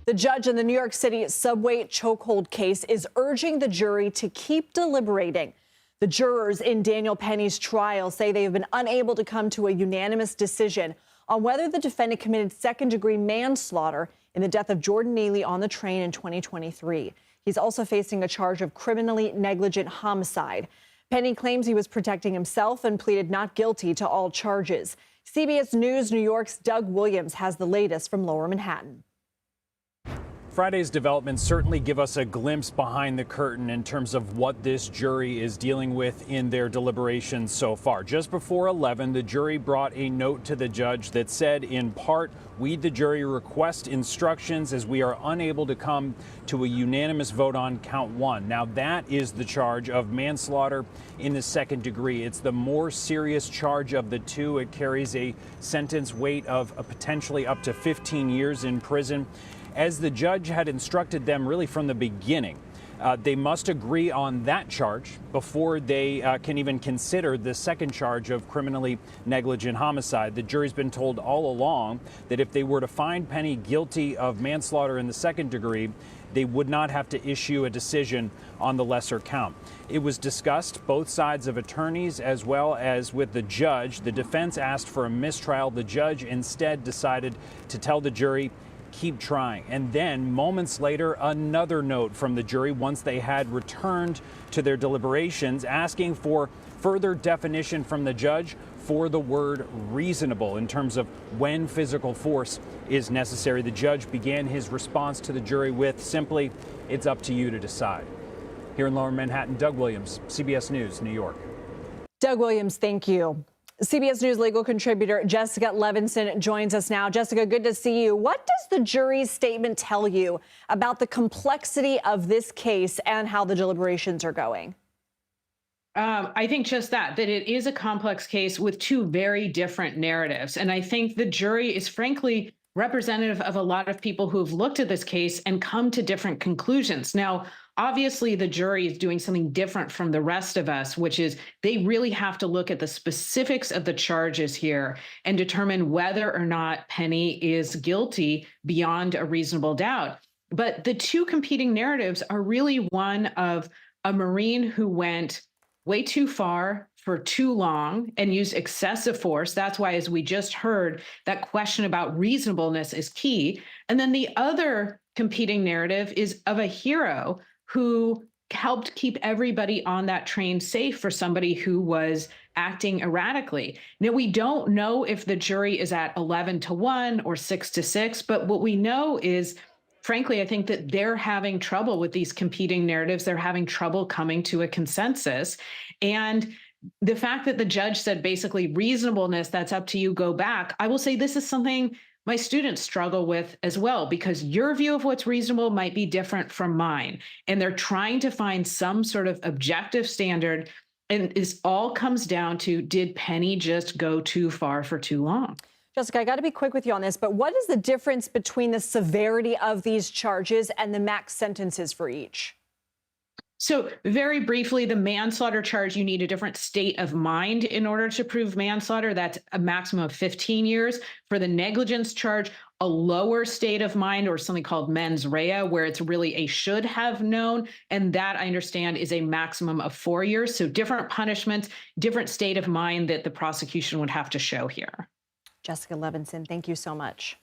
The judge in the New York City subway chokehold case is urging the jury to keep deliberating. The jurors in Daniel Penny's trial say they have been unable to come to a unanimous decision on whether the defendant committed second-degree manslaughter in the death of Jordan Neely on the train in 2023. He's also facing a charge of criminally negligent homicide. Penny claims he was protecting himself and pleaded not guilty to all charges. CBS News New York's Doug Williams has the latest from Lower Manhattan. Friday's developments certainly give us a glimpse behind the curtain in terms of what this jury is dealing with in their deliberations so far. Just before 11, the jury brought a note to the judge that said, in part, we, the jury, request instructions as we are unable to come to a unanimous vote on count one. Now, that is the charge of manslaughter in the second degree. It's the more serious charge of the two. It carries a sentence weight of potentially up to 15 years in prison. As the judge had instructed them really from the beginning, they must agree on that charge before they can even consider the second charge of criminally negligent homicide. The jury's been told all along that if they were to find Penny guilty of manslaughter in the second degree, they would not have to issue a decision on the lesser count. It was discussed, both sides of attorneys as well as with the judge. The defense asked for a mistrial. The judge instead decided to tell the jury, keep trying. And then moments later, another note from the jury once they had returned to their deliberations, asking for further definition from the judge for the word reasonable in terms of when physical force is necessary. The judge began his response to the jury with simply, it's up to you to decide. Here in Lower Manhattan, Doug Williams, CBS News, New York. Doug Williams, thank you. CBS News legal contributor Jessica Levinson joins us now. Jessica, good to see you. What does the jury's statement tell you about the complexity of this case and how the deliberations are going? I think just that it is a complex case with two very different narratives. And I think the jury is frankly representative of a lot of people who have looked at this case and come to different conclusions. Now, obviously, the jury is doing something different from the rest of us, which is they really have to look at the specifics of the charges here and determine whether or not Penny is guilty beyond a reasonable doubt. But the two competing narratives are really one of a Marine who went way too far for too long and used excessive force. That's why, as we just heard, that question about reasonableness is key. And then the other competing narrative is of a hero who helped keep everybody on that train safe for somebody who was acting erratically. Now, we don't know if the jury is at 11-1 or 6-6, but what we know is, frankly, I think that they're having trouble with these competing narratives. They're having trouble coming to a consensus. And the fact that the judge said basically reasonableness, that's up to you, go back. I will say this is something my students struggle with as well, because your view of what's reasonable might be different from mine. And they're trying to find some sort of objective standard. And this all comes down to, did Penny just go too far for too long? Jessica, I got to be quick with you on this, but what is the difference between the severity of these charges and the max sentences for each? So very briefly, the manslaughter charge, you need a different state of mind in order to prove manslaughter. That's a maximum of 15 years. For the negligence charge, a lower state of mind, or something called mens rea, where it's really a should have known. And that, I understand, is a maximum of 4 years. So different punishments, different state of mind that the prosecution would have to show here. Jessica Levinson, thank you so much.